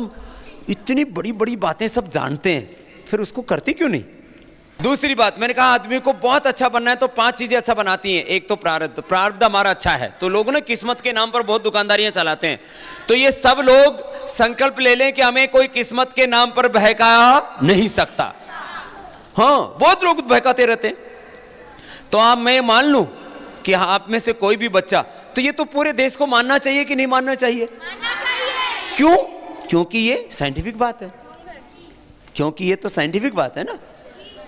हम इतनी बड़ी बड़ी बातें सब जानते हैं, फिर उसको करते क्यों नहीं? दूसरी बात, मैंने कहा आदमी को बहुत अच्छा बनना है तो 5 चीजें अच्छा बनाती हैं। एक तो प्रारब्ध, प्रारब्ध हमारा अच्छा है तो लोग ना किस्मत के नाम पर बहुत दुकानदारियां चलाते हैं। तो ये सब लोग संकल्प ले लें कि हमें कोई किस्मत के नाम पर बहका नहीं सकता। हाँ, बहुत लोग बहकाते रहते हैं। तो आप मैं मान लूं कि आप में से कोई भी बच्चा, तो ये तो पूरे देश को मानना चाहिए कि नहीं मानना चाहिए? क्यों? क्योंकि ये साइंटिफिक बात है। क्योंकि ये तो साइंटिफिक बात है ना,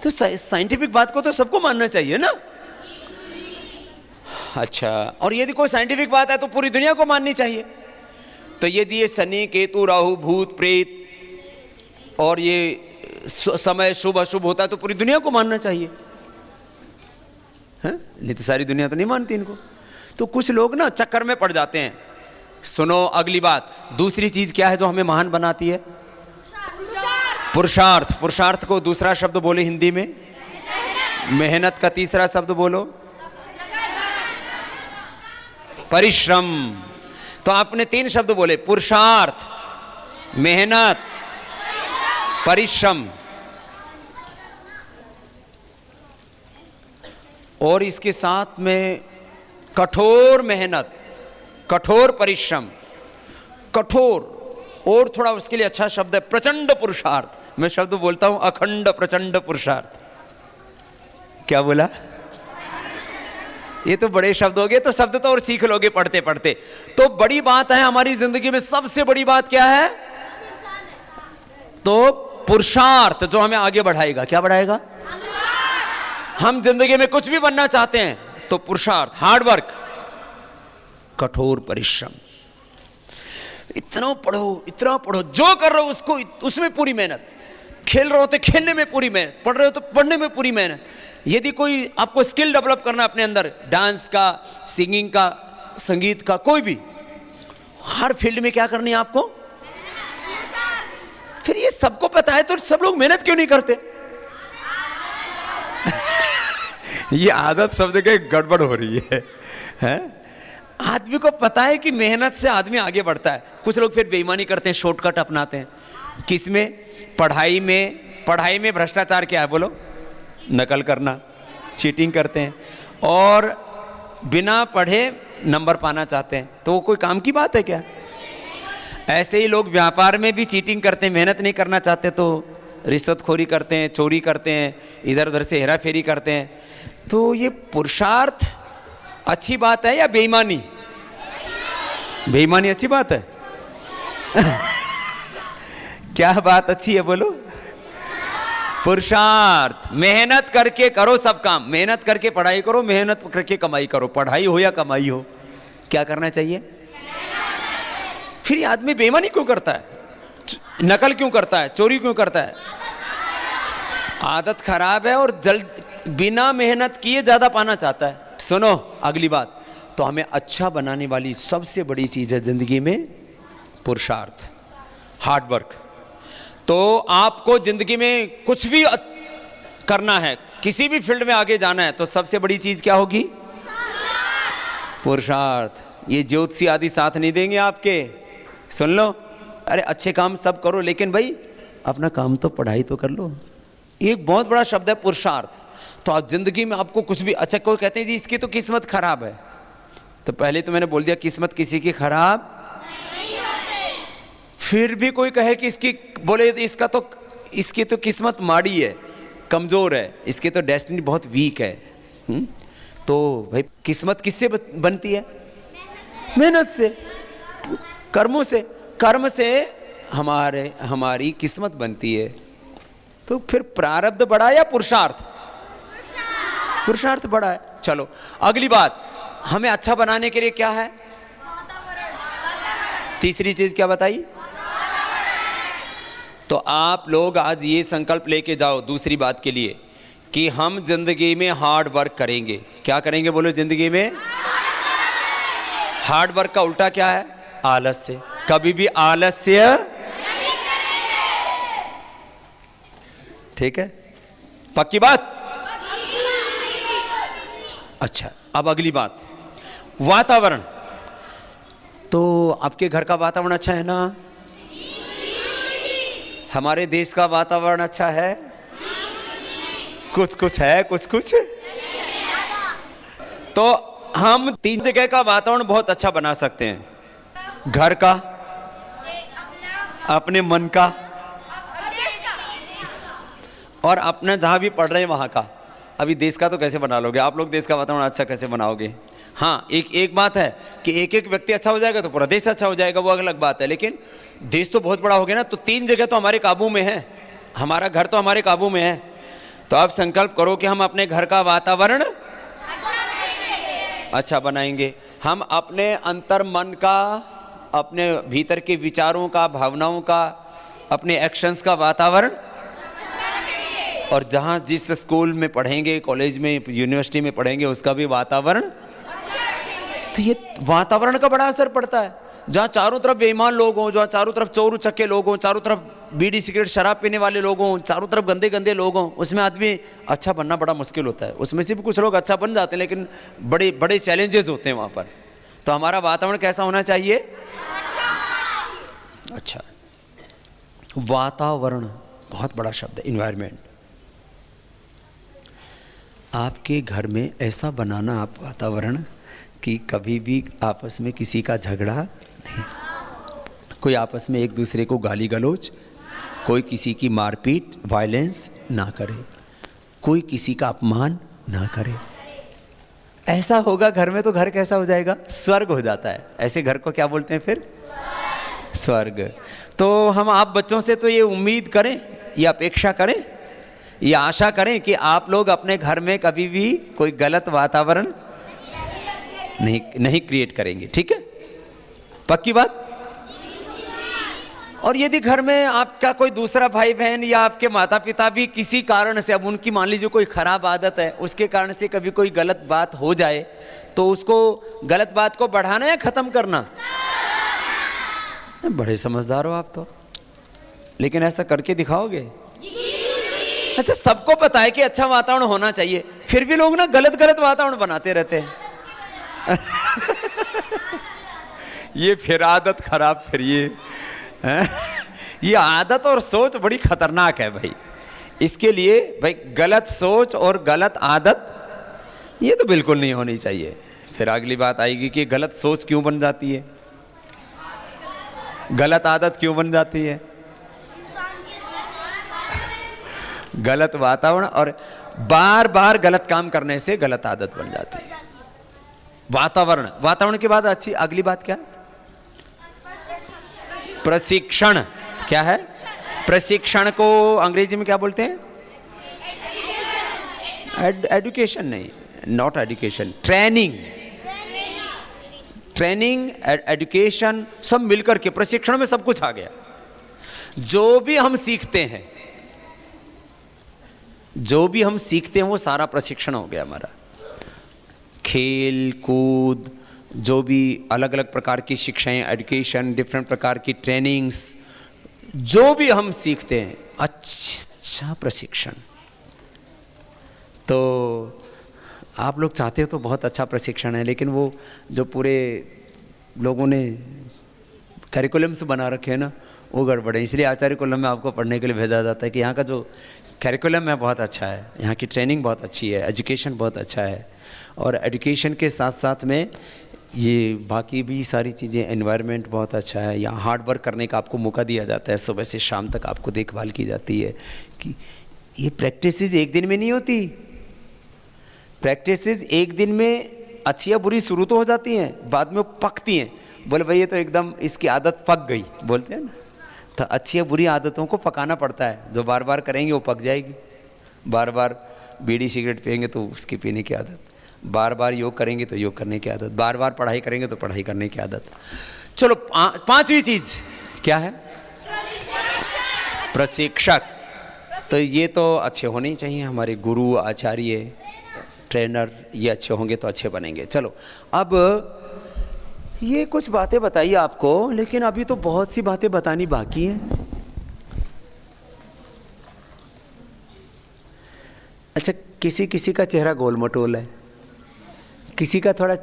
तो साइंटिफिक बात को तो सबको मानना चाहिए ना। अच्छा, और यदि कोई साइंटिफिक बात है तो पूरी दुनिया को माननी चाहिए। तो यदि ये शनि केतु राहु भूत प्रेत और ये समय शुभ अशुभ होता है तो पूरी दुनिया को मानना चाहिए, है? नहीं तो सारी दुनिया तो नहीं मानती इनको। तो कुछ लोग ना चक्कर में पड़ जाते हैं। सुनो अगली बात, दूसरी चीज क्या है जो हमें महान बनाती है? पुरुषार्थ। पुरुषार्थ को दूसरा शब्द बोले हिंदी में? मेहनत का तीसरा शब्द बोलो? परिश्रम। तो आपने 3 शब्द बोले, पुरुषार्थ, मेहनत, परिश्रम। और इसके साथ में कठोर मेहनत, कठोर परिश्रम, कठोर, और थोड़ा उसके लिए अच्छा शब्द है प्रचंड पुरुषार्थ। मैं शब्द बोलता हूं अखंड प्रचंड पुरुषार्थ। क्या बोला? ये तो बड़े शब्द हो गए, तो शब्द तो और सीख लोगे पढ़ते पढ़ते। तो बड़ी बात है हमारी जिंदगी में, सबसे बड़ी बात क्या है? तो पुरुषार्थ जो हमें आगे बढ़ाएगा। क्या बढ़ाएगा? हम जिंदगी में कुछ भी बनना चाहते हैं तो पुरुषार्थ, हार्डवर्क, कठोर परिश्रम। इतना पढ़ो, जो कर रहे हो उसको उसमें पूरी मेहनत, खेल रहे हो तो खेलने में पूरी मेहनत, पढ़ रहे हो तो पढ़ने में पूरी मेहनत। यदि कोई आपको स्किल डेवलप करना अपने अंदर, डांस का, सिंगिंग का, संगीत का, कोई भी, हर फील्ड में क्या करनी है आपको? फिर ये सबको पता है तो सब लोग मेहनत क्यों नहीं करते? ये आदत सब जगह गड़बड़ हो रही है? आदमी को पता है कि मेहनत से आदमी आगे बढ़ता है। कुछ लोग फिर बेईमानी करते हैं, शॉर्टकट अपनाते हैं। किसमें? पढ़ाई में। पढ़ाई में भ्रष्टाचार क्या है बोलो? नकल करना, चीटिंग करते हैं, और बिना पढ़े नंबर पाना चाहते हैं। तो वो कोई काम की बात है क्या? ऐसे ही लोग व्यापार में भी चीटिंग करते हैं, मेहनत नहीं करना चाहते तो रिश्वतखोरी करते हैं, चोरी करते हैं, इधर उधर से हेरा फेरी करते हैं। तो ये पुरुषार्थ अच्छी बात है या बेईमानी? बेईमानी अच्छी बात है? क्या बात अच्छी है बोलो? पुरुषार्थ। मेहनत करके करो सब काम, मेहनत करके पढ़ाई करो, मेहनत करके कमाई करो। पढ़ाई हो या कमाई हो, क्या करना चाहिए? फिर ये आदमी बेईमानी क्यों करता है, नकल क्यों करता है, चोरी क्यों करता है? आदत खराब है और जल्द बिना मेहनत किए ज्यादा पाना चाहता है। सुनो अगली बात, तो हमें अच्छा बनाने वाली सबसे बड़ी चीज है जिंदगी में पुरुषार्थ, हार्डवर्क। तो आपको जिंदगी में कुछ भी करना है, किसी भी फील्ड में आगे जाना है, तो सबसे बड़ी चीज क्या होगी? पुरुषार्थ। ये ज्योतिषी आदि साथ नहीं देंगे आपके। सुन लो, अरे अच्छे काम सब करो लेकिन भाई अपना काम तो पढ़ाई तो कर लो। एक बहुत बड़ा शब्द है पुरुषार्थ। तो आप जिंदगी में आपको कुछ भी, अच्छा कोई कहते हैं जी इसकी तो किस्मत खराब है, तो पहले तो मैंने बोल दिया किस्मत किसी की खराब नहीं होती। फिर भी कोई कहे कि इसकी, बोले इसकी तो किस्मत माड़ी है, कमजोर है, इसकी तो डेस्टिनी बहुत वीक है। तो भाई किस्मत किससे बनती है? मेहनत से, कर्मों से। कर्म से हमारी किस्मत बनती है। तो फिर प्रारब्ध बड़ा या पुरुषार्थ? पुरुषार्थ बड़ा है। चलो अगली बात, हमें अच्छा बनाने के लिए क्या है? तीसरी चीज क्या बताई? तो आप लोग आज ये संकल्प लेके जाओ दूसरी बात के लिए कि हम जिंदगी में हार्ड वर्क करेंगे। क्या करेंगे बोलो? जिंदगी में हार्ड वर्क का उल्टा क्या है? आलस्य। कभी भी आलस्य नहीं करेंगे। ठीक है, पक्की बात? अच्छा, अब अगली बात, वातावरण। तो आपके घर का वातावरण अच्छा है ना? हमारे देश का वातावरण अच्छा है? कुछ कुछ है, कुछ कुछ। तो हम 3 जगह का वातावरण बहुत अच्छा बना सकते हैं। घर का, अपने मन का, और अपना जहां भी पढ़ रहे हैं वहां का। अभी देश का तो कैसे बना लोगे आप लोग? देश का वातावरण अच्छा कैसे बनाओगे? हाँ, एक बात है कि एक एक व्यक्ति अच्छा हो जाएगा तो पूरा देश अच्छा हो जाएगा, वो अलग बात है। लेकिन देश तो बहुत बड़ा हो गया ना, तो 3 जगह तो हमारे काबू में है। हमारा घर तो हमारे काबू में है। तो आप संकल्प करो कि हम अपने घर का वातावरण अच्छा बनाएंगे। हम अपने अंतर मन का, अपने भीतर के विचारों का, भावनाओं का, अपने एक्शंस का वातावरण, और जहाँ जिस स्कूल में पढ़ेंगे, कॉलेज में, यूनिवर्सिटी में पढ़ेंगे, उसका भी वातावरण। तो ये वातावरण का बड़ा असर पड़ता है। जहाँ चारों तरफ बेईमान लोग हों, जहाँ चारों तरफ चोर उचक्के लोग हों, चारों तरफ बीड़ी सिगरेट शराब पीने वाले लोग हों, चारों तरफ गंदे गंदे लोग हों, उसमें आदमी अच्छा बनना बड़ा मुश्किल होता है। उसमें से भी कुछ लोग अच्छा बन जाते हैं, लेकिन बड़े बड़े चैलेंजेस होते हैं वहाँ पर। तो हमारा वातावरण कैसा होना चाहिए? अच्छा। वातावरण बहुत बड़ा शब्द है, इन्वायरमेंट। आपके घर में ऐसा बनाना आप वातावरण कि कभी भी आपस में किसी का झगड़ा नहीं, कोई आपस में एक दूसरे को गाली गलौज, कोई किसी की मारपीट, वायलेंस ना करे, कोई किसी का अपमान ना करे। ऐसा होगा घर में तो घर कैसा हो जाएगा? स्वर्ग हो जाता है। ऐसे घर को क्या बोलते हैं फिर? स्वर्ग। तो हम आप बच्चों से तो ये उम्मीद करें, ये अपेक्षा करें, ये आशा करें कि आप लोग अपने घर में कभी भी कोई गलत वातावरण नहीं क्रिएट करेंगे। ठीक है? पक्की बात? और यदि घर में आपका कोई दूसरा भाई बहन या आपके माता पिता भी किसी कारण से, अब उनकी मान लीजिए कोई खराब आदत है, उसके कारण से कभी कोई गलत बात हो जाए, तो उसको गलत बात को बढ़ाना या खत्म करना? बड़े समझदार हो आप तो, लेकिन ऐसा करके दिखाओगे? अच्छा, सबको पता है कि अच्छा वातावरण होना चाहिए, फिर भी लोग ना गलत गलत वातावरण बनाते रहते हैं। ये फिर आदत खराब, फिर ये आदत और सोच बड़ी खतरनाक है भाई। इसके लिए भाई गलत सोच और गलत आदत ये तो बिल्कुल नहीं होनी चाहिए। फिर अगली बात आएगी कि गलत सोच क्यों बन जाती है, गलत आदत क्यों बन जाती है? गलत वातावरण और बार बार गलत काम करने से गलत आदत बन जाती है। वातावरण के बाद अच्छी अगली बात क्या? प्रशिक्षण। क्या है? प्रशिक्षण को अंग्रेजी में क्या बोलते हैं? एडुकेशन नहीं, not education, training. Training, education सब मिलकर के प्रशिक्षण में सब कुछ आ गया। जो भी हम सीखते हैं, वो सारा प्रशिक्षण हो गया हमारा। खेल कूद, जो भी अलग अलग प्रकार की शिक्षाएं, एजुकेशन, डिफरेंट प्रकार की ट्रेनिंग्स, जो भी हम सीखते हैं, अच्छा प्रशिक्षण। तो आप लोग चाहते हो तो बहुत अच्छा प्रशिक्षण है, लेकिन वो जो पूरे लोगों ने करिकुलम्स बना रखे हैं ना, वो गड़बड़ है। इसलिए आचार्य कुलम में आपको पढ़ने के लिए भेजा जाता है कि यहाँ का जो करिकुलम है बहुत अच्छा है, यहाँ की ट्रेनिंग बहुत अच्छी है, एजुकेशन बहुत अच्छा है, और एजुकेशन के साथ साथ में ये बाकी भी सारी चीज़ें, एनवायरनमेंट बहुत अच्छा है। यहाँ हार्ड वर्क करने का आपको मौका दिया जाता है, सुबह से शाम तक आपको देखभाल की जाती है। कि ये प्रैक्टिसेस एक दिन में नहीं होती। प्रैक्टिसेस एक दिन में अच्छी या बुरी शुरू तो हो जाती हैं, बाद में पकती हैं। बोले भाई ये तो एकदम इसकी आदत पक गई, बोलते हैं ना। तो अच्छी या बुरी आदतों को पकाना पड़ता है। जो बार बार करेंगे वो पक जाएगी। बार बार बीड़ी सिगरेट पिएंगे तो उसकी पीने की आदत, बार बार योग करेंगे तो योग करने की आदत, बार बार पढ़ाई करेंगे तो पढ़ाई करने की आदत। चलो पांचवी चीज क्या है? प्रशिक्षक। तो ये तो अच्छे होने ही चाहिए, हमारे गुरु, आचार्य, ट्रेनर, ये अच्छे होंगे तो अच्छे बनेंगे। चलो अब ये कुछ बातें बताइए आपको, लेकिन अभी तो बहुत सी बातें बतानी बाकी हैं। अच्छा, किसी किसी का चेहरा गोल मटोल है, किसी का थोड़ा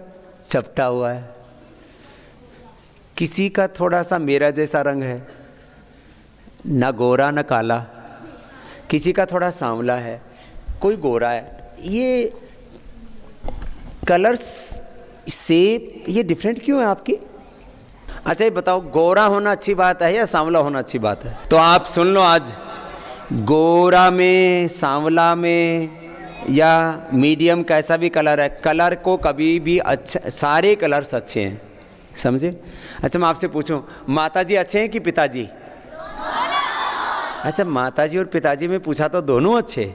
चपटा हुआ है, किसी का थोड़ा सा मेरा जैसा रंग है, ना गोरा ना काला, किसी का थोड़ा सांवला है, कोई गोरा है। ये कलर्स शेप ये डिफरेंट क्यों है आपकी? अच्छा ये बताओ, गोरा होना अच्छी बात है या सांवला होना अच्छी बात है? तो आप सुन लो, आज गोरा में, सांवला में या मीडियम कैसा भी कलर है, कलर को कभी भी अच्छा, सारे कलर्स अच्छे हैं, समझे? अच्छा मैं आपसे पूछूं, माताजी अच्छे हैं कि पिताजी? अच्छा माताजी और पिताजी में पूछा तो दोनों अच्छे,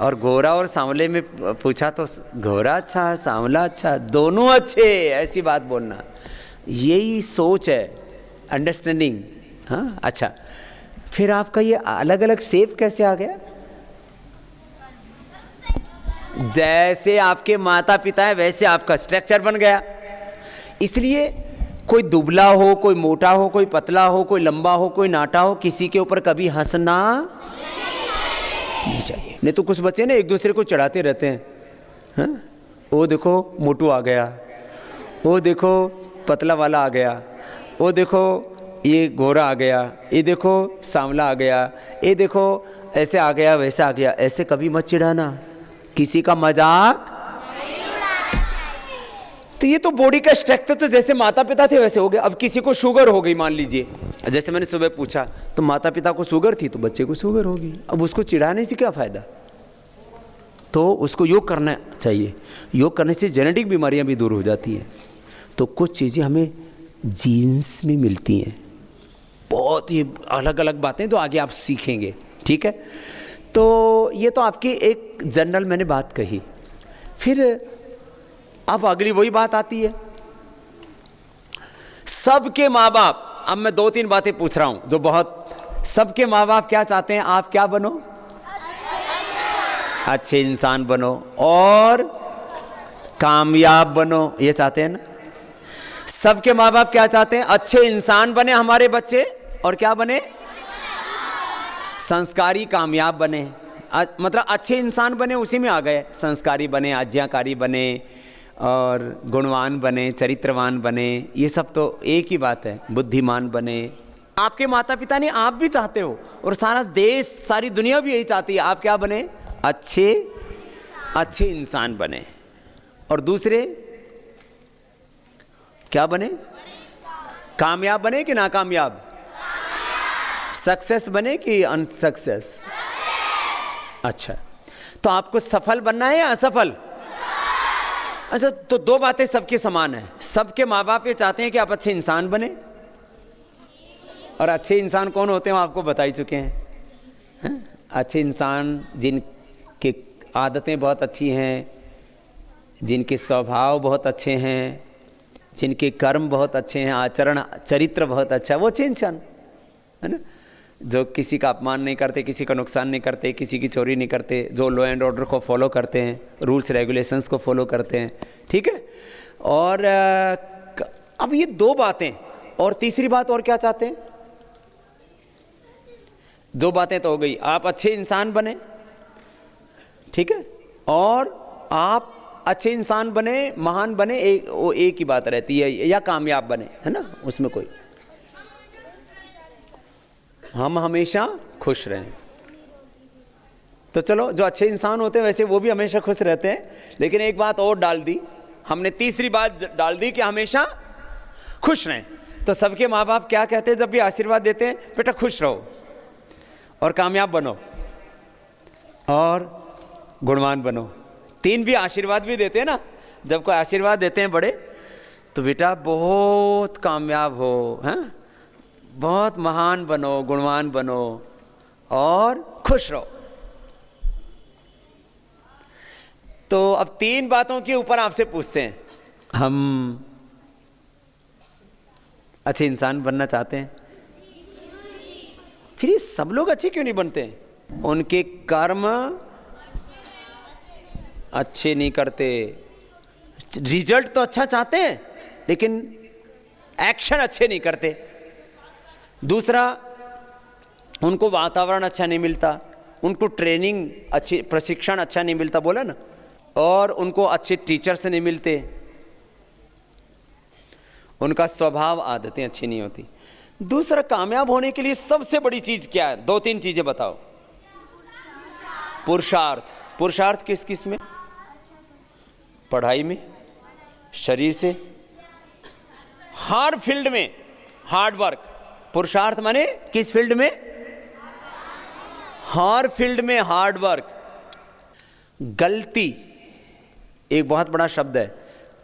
और गोरा और सांवले में पूछा तो गोरा अच्छा सांवला अच्छा, दोनों अच्छे, ऐसी बात बोलना, यही सोच है, अंडरस्टैंडिंग। हाँ अच्छा, फिर आपका ये अलग अलग शेप कैसे आ गया? जैसे आपके माता पिता है वैसे आपका स्ट्रक्चर बन गया। इसलिए कोई दुबला हो, कोई मोटा हो, कोई पतला हो, कोई लंबा हो, कोई नाटा हो, किसी के ऊपर कभी हंसना नहीं चाहिए। नहीं तो कुछ बच्चे ना एक दूसरे को चढ़ाते रहते हैं, हाँ? वो देखो मोटू आ गया, वो देखो पतला वाला आ गया, वो देखो ये गोरा आ गया, ये देखो सांवला आ गया, ये देखो ऐसे आ गया वैसे आ गया। ऐसे कभी मत चिढ़ाना, किसी का मजाक। तो ये तो बॉडी का स्ट्रक्चर तो जैसे माता पिता थे वैसे हो गया। अब किसी को शुगर हो गई मान लीजिए, जैसे मैंने सुबह पूछा तो माता पिता को शुगर थी तो बच्चे को शुगर होगी, अब उसको चिढ़ाने से क्या फायदा? तो उसको योग करना चाहिए, योग करने से जेनेटिक बीमारियां भी दूर हो जाती हैं। तो कुछ चीज़ें हमें जीन्स में मिलती हैं, बहुत ही अलग अलग बातें तो आगे आप सीखेंगे, ठीक है? तो ये तो आपकी एक जनरल मैंने बात कही। फिर अब अगली वही बात आती है, सबके माँ बाप, अब मैं 2-3 बातें पूछ रहा हूं जो बहुत, सबके माँ बाप क्या चाहते हैं? आप क्या बनो? अच्छे इंसान बनो और कामयाब बनो, ये चाहते हैं ना? सबके माँ बाप क्या चाहते हैं? अच्छे इंसान बने हमारे बच्चे, और क्या बने? संस्कारी कामयाब बने। मतलब अच्छे इंसान बने, उसी में आ गए, संस्कारी बने, आज्ञाकारी बने और गुणवान बने, चरित्रवान बने, ये सब तो एक ही बात है, बुद्धिमान बने। आपके माता पिता ने, आप भी चाहते हो, और सारा देश सारी दुनिया भी यही चाहती है, आप क्या बने? अच्छे इंसान बने। और दूसरे क्या बने? कामयाब बने कि नाकामयाब? सक्सेस बने कि अनसक्सेस? अच्छा, तो आपको सफल बनना है या असफल? अच्छा, तो 2 बातें सबके समान है। सबके माँ बाप ये चाहते हैं कि आप अच्छे इंसान बने, और अच्छे इंसान कौन होते हैं आपको बता ही चुके हैं। अच्छे इंसान जिनकी आदतें बहुत अच्छी हैं, जिनके स्वभाव बहुत अच्छे हैं, जिनके कर्म बहुत अच्छे हैं, आचरण चरित्र बहुत अच्छा है, वो अच्छे इंसान है ना। जो किसी का अपमान नहीं करते, किसी का नुकसान नहीं करते, किसी की चोरी नहीं करते, जो लॉ एंड ऑर्डर को फॉलो करते हैं, रूल्स रेगुलेशंस को फॉलो करते हैं, ठीक है। और अब ये 2 बातें, और तीसरी बात और क्या चाहते हैं? 2 बातें तो हो गई, आप अच्छे इंसान बने, ठीक है, और आप अच्छे इंसान बने, महान बने, एक ही बात रहती है, या कामयाब बने, है ना, उसमें कोई, हम हमेशा खुश रहें। तो चलो, जो अच्छे इंसान होते हैं वैसे वो भी हमेशा खुश रहते हैं, लेकिन एक बात और डाल दी हमने, तीसरी बात डाल दी कि हमेशा खुश रहें। तो सबके माँ बाप क्या कहते हैं जब भी आशीर्वाद देते हैं? बेटा खुश रहो और कामयाब बनो और गुणवान बनो। 3 भी आशीर्वाद भी देते हैं ना, जब कोई आशीर्वाद देते हैं बड़े, तो बेटा बहुत कामयाब हो, हैं, बहुत महान बनो, गुणवान बनो और खुश रहो। तो अब 3 बातों के ऊपर आपसे पूछते हैं, हम अच्छे इंसान बनना चाहते हैं, फिर ये सब लोग अच्छे क्यों नहीं बनते? उनके कर्म अच्छे नहीं करते, रिजल्ट तो अच्छा चाहते हैं लेकिन एक्शन अच्छे नहीं करते। दूसरा, उनको वातावरण अच्छा नहीं मिलता, उनको ट्रेनिंग अच्छी, प्रशिक्षण अच्छा नहीं मिलता, बोला ना, और उनको अच्छे टीचर्स नहीं मिलते, उनका स्वभाव आदतें अच्छी नहीं होती। दूसरा, कामयाब होने के लिए सबसे बड़ी चीज क्या है? 2-3 चीजें बताओ। पुरुषार्थ। पुरुषार्थ किस किस में? पढ़ाई में, शरीर से, हर फील्ड में हार्ड वर्क। पुरुषार्थ माने किस फील्ड में? हर फील्ड में हार्ड वर्क। गलती एक बहुत बड़ा शब्द है।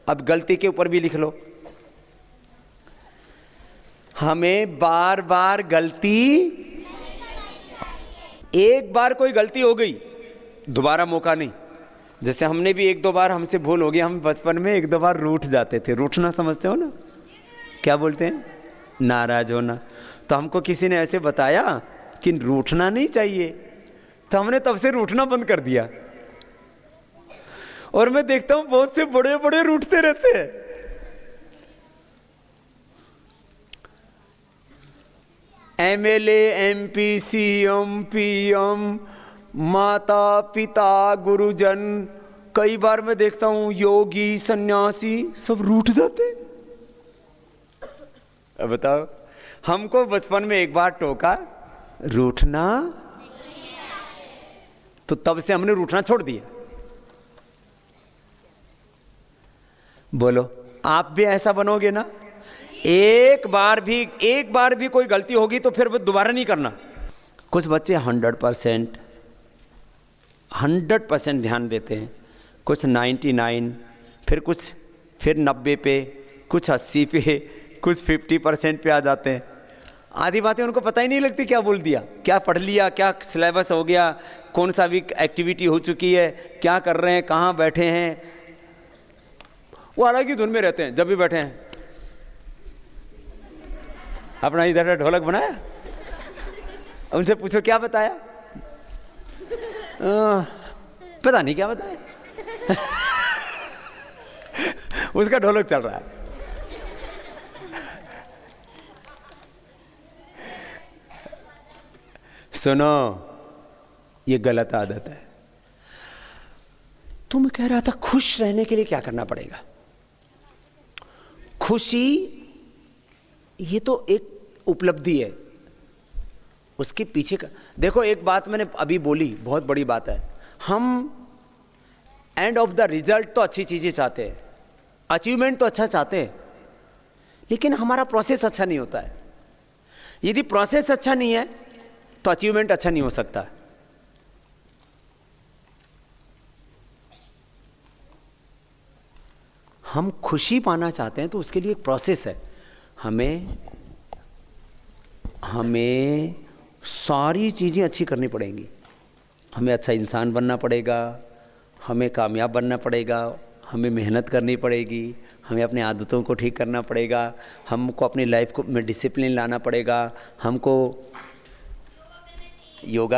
अब गलती के ऊपर भी लिख लो। हमें बार बार गलती, एक बार कोई गलती हो गई दोबारा मौका नहीं। जैसे हमने भी 1-2 बार हमसे भूल हो गई, हम बचपन में 1-2 बार रूठ जाते थे। रूठना समझते हो ना? क्या बोलते हैं? नाराज होना। तो हमको किसी ने ऐसे बताया कि रूठना नहीं चाहिए, तो हमने तब से रूठना बंद कर दिया। और मैं देखता हूं बहुत से बड़े बड़े रूठते रहते हैं। MLA, MP, CM, PM, माता पिता गुरुजन, कई बार मैं देखता हूं योगी सन्यासी सब रूठ जाते। अब बताओ, हमको बचपन में एक बार टोका, रूठना, तो तब से हमने रूठना छोड़ दिया। बोलो, आप भी ऐसा बनोगे ना? एक बार भी कोई गलती होगी तो फिर वो दोबारा नहीं करना। कुछ बच्चे 100% ध्यान देते हैं, कुछ 99, फिर 90 पे, कुछ 80 पे, कुछ 50% पे आ जाते हैं। आधी बातें उनको पता ही नहीं लगती क्या बोल दिया, क्या पढ़ लिया, क्या सिलेबस हो गया, कौन सा भी एक्टिविटी हो चुकी है, क्या कर रहे हैं, कहाँ बैठे हैं। वो अलग ही धुन में रहते हैं। जब भी बैठे हैं अपना इधर ढोलक बनाया, उनसे पूछो क्या बताया, पता नहीं क्या बताया। उसका ढोलक चल रहा है। सुनो, ये गलत आदत है। तो मैं कह रहा था खुश रहने के लिए क्या करना पड़ेगा? खुशी ये तो एक उपलब्धि है, उसके पीछे का देखो। एक बात मैंने अभी बोली, बहुत बड़ी बात है। हम एंड ऑफ द रिजल्ट तो अच्छी चीजें चाहते हैं, अचीवमेंट तो अच्छा चाहते हैं, लेकिन हमारा प्रोसेस अच्छा नहीं होता है। यदि प्रोसेस अच्छा नहीं है तो अचीवमेंट अच्छा नहीं हो सकता। हम खुशी पाना चाहते हैं तो उसके लिए एक प्रोसेस है। हमें सारी चीज़ें अच्छी करनी पड़ेंगी। हमें अच्छा इंसान बनना पड़ेगा, हमें कामयाब बनना पड़ेगा, हमें मेहनत करनी पड़ेगी, हमें अपनी आदतों को ठीक करना पड़ेगा, हमको अपनी लाइफ को में डिसिप्लिन लाना पड़ेगा, हमको योग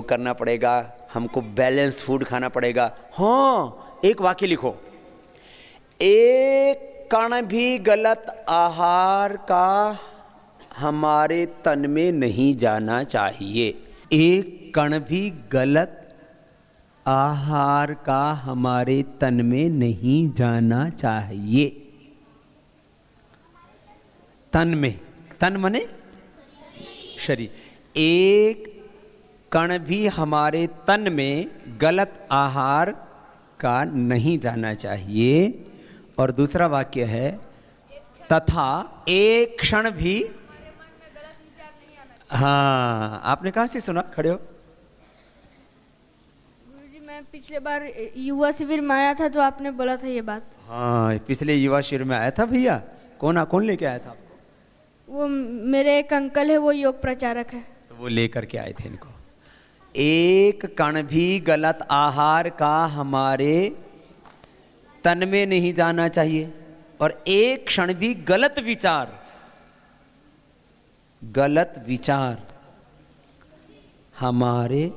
करना पड़ेगा, हमको बैलेंस फूड खाना पड़ेगा। हाँ, एक वाक्य लिखो, एक कण भी गलत आहार का हमारे तन में नहीं जाना चाहिए। एक कण भी गलत आहार का हमारे तन में नहीं जाना चाहिए। तन में, तन माने शरीर। एक कण भी हमारे तन में गलत आहार का नहीं जाना चाहिए। और दूसरा वाक्य है, तथा एक क्षण भी। हाँ, आपने कहाँ से सुना? खड़े हो। गुरुजी, मैं पिछले बार युवा शिविर में आया था तो आपने बोला था ये बात। हाँ, पिछले युवा शिविर में आया था भैया। कौन लेके आया था आपको? वो मेरे एक अंकल है, वो योग प्रचारक है, तो वो लेकर के आए थे इनको। एक कण भी गलत आहार का हमारे तन में नहीं जाना चाहिए, और एक क्षण भी गलत विचार हमारे,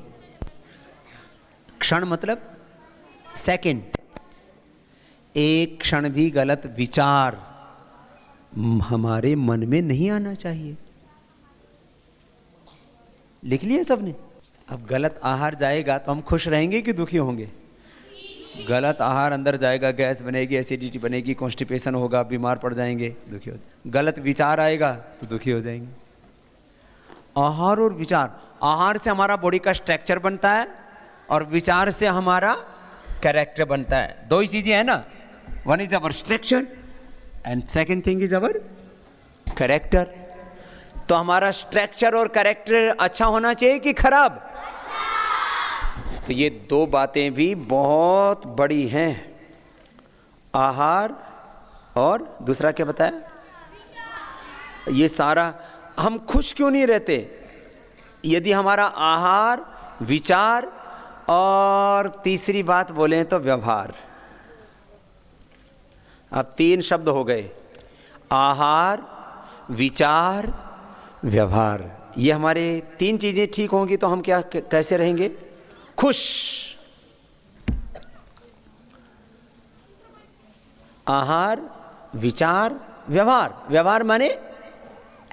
क्षण मतलब सेकंड, एक क्षण भी गलत विचार हमारे मन में नहीं आना चाहिए। लिख लिया सबने? अब गलत आहार जाएगा तो हम खुश रहेंगे कि दुखी होंगे? गलत आहार अंदर जाएगा, गैस बनेगी, एसिडिटी बनेगी, कॉन्स्टिपेशन होगा, बीमार पड़ जाएंगे, दुखी हो। गलत विचार आएगा तो दुखी हो जाएंगे। आहार और विचार, आहार से हमारा बॉडी का स्ट्रक्चर बनता है और विचार से हमारा कैरेक्टर बनता है। दो ही चीजें हैं ना, one is our structure and second thing is our character. तो हमारा स्ट्रक्चर और कैरेक्टर अच्छा होना चाहिए कि खराब? तो ये दो बातें भी बहुत बड़ी हैं, आहार और दूसरा क्या बताया? ये सारा। हम खुश क्यों नहीं रहते? यदि हमारा आहार, विचार और तीसरी बात बोलें तो व्यवहार। अब 3 शब्द हो गए, आहार, विचार, व्यवहार। ये हमारे 3 चीजें ठीक होंगी तो हम क्या कैसे रहेंगे? खुश। आहार, विचार, व्यवहार। व्यवहार माने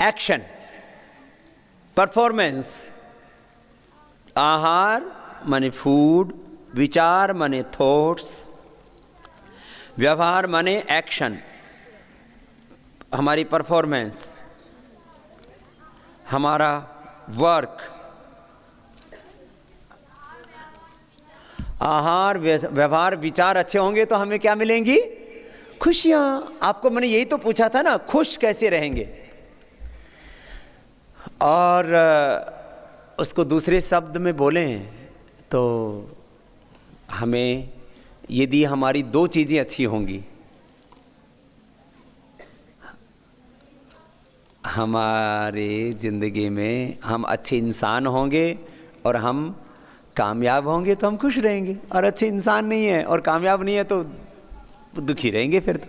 एक्शन, परफॉर्मेंस। आहार माने फूड, विचार माने थॉट्स, व्यवहार माने एक्शन, हमारी परफॉर्मेंस, हमारा वर्क। आहार, व्यवहार, विचार अच्छे होंगे तो हमें क्या मिलेंगी? खुशियां। आपको मैंने यही तो पूछा था ना, खुश कैसे रहेंगे? और उसको दूसरे शब्द में बोलें तो हमें, यदि हमारी 2 चीजें अच्छी होंगी, हमारे जिंदगी में हम अच्छे इंसान होंगे और हम कामयाब होंगे तो हम खुश रहेंगे। और अच्छे इंसान नहीं है और कामयाब नहीं है तो दुखी रहेंगे फिर तो।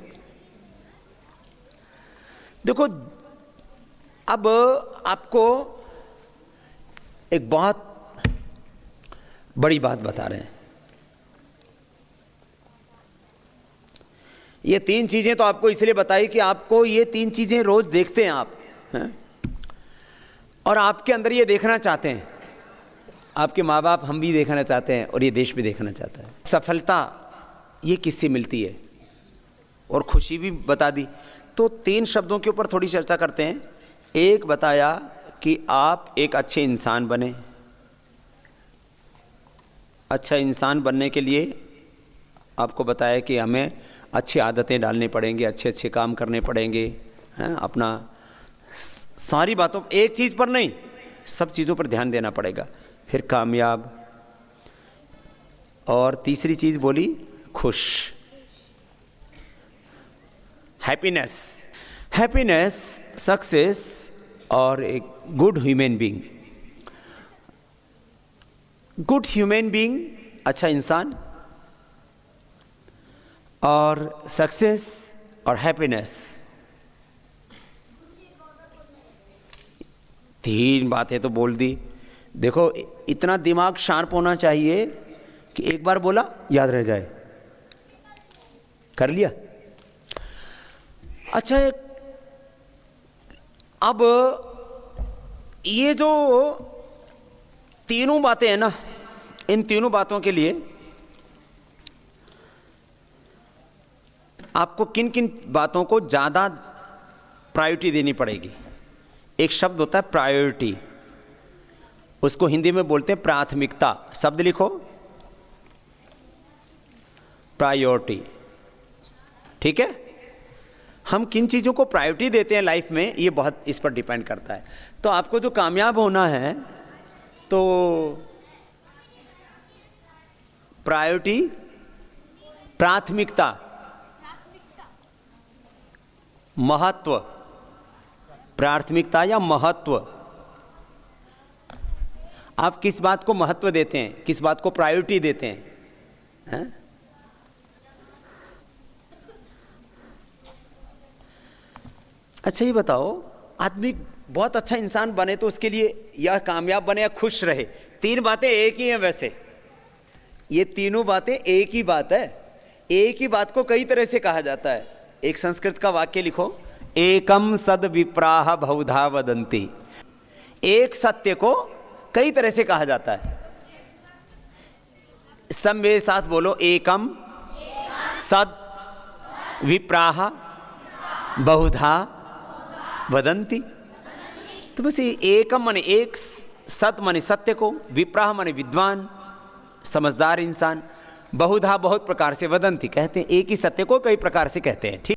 देखो, अब आपको एक बहुत बड़ी बात बता रहे हैं। ये 3 चीजें तो आपको इसलिए बताई कि आपको ये 3 चीजें रोज देखते हैं आप हैं? और आपके अंदर ये देखना चाहते हैं। आपके माँ बाप, हम भी देखना चाहते हैं और ये देश भी देखना चाहता है। सफलता ये किससे मिलती है और खुशी भी बता दी। तो 3 शब्दों के ऊपर थोड़ी चर्चा करते हैं। एक बताया कि आप एक अच्छे इंसान बने। अच्छा इंसान बनने के लिए आपको बताया कि हमें अच्छी आदतें डालनी पड़ेंगी, अच्छे अच्छे काम करने पड़ेंगे, हैं? अपना सारी बातों, एक चीज़ पर नहीं, सब चीज़ों पर ध्यान देना पड़ेगा। फिर कामयाब, और तीसरी चीज़ बोली खुश, हैप्पीनेस। हैप्पीनेस, सक्सेस और एक good human being. Good human being, अच्छा इंसान, और सक्सेस और हैप्पीनेस, 3 बातें तो बोल दी। देखो, इतना दिमाग शार्प होना चाहिए कि एक बार बोला याद रह जाए। कर लिया? अच्छा, अब ये जो 3 बातें हैं ना, इन 3 बातों के लिए आपको किन किन बातों को ज़्यादा प्रायोरिटी देनी पड़ेगी। एक शब्द होता है प्रायोरिटी, उसको हिंदी में बोलते हैं प्राथमिकता। शब्द लिखो, प्रायोरिटी। ठीक है? हम किन चीज़ों को प्रायोरिटी देते हैं लाइफ में, ये बहुत इस पर डिपेंड करता है। तो आपको जो कामयाब होना है तो प्रायोरिटी, प्राथमिकता, महत्व, प्राथमिकता या महत्व, आप किस बात को महत्व देते हैं, किस बात को प्रायोरिटी देते हैं? अच्छा, ये बताओ, आदमी बहुत अच्छा इंसान बने तो उसके लिए, या कामयाब बने या खुश रहे, 3 बातें एक ही हैं। वैसे ये 3 बातें एक ही बात है। एक ही बात को कई तरह से कहा जाता है। एक संस्कृत का वाक्य लिखो, एकम सद विप्राह बहुधा वदंती। एक सत्य को कई तरह से कहा जाता है। सब मेरे साथ बोलो, एकम सद विप्राह बहुधा वदंती। तो बस ये एकम माने एक, सत माने सत्य को, विप्राह माने विद्वान समझदार इंसान, बहुधा बहुत प्रकार से, वदंती कहते हैं, एक ही सत्य को कई प्रकार से कहते हैं। ठीक।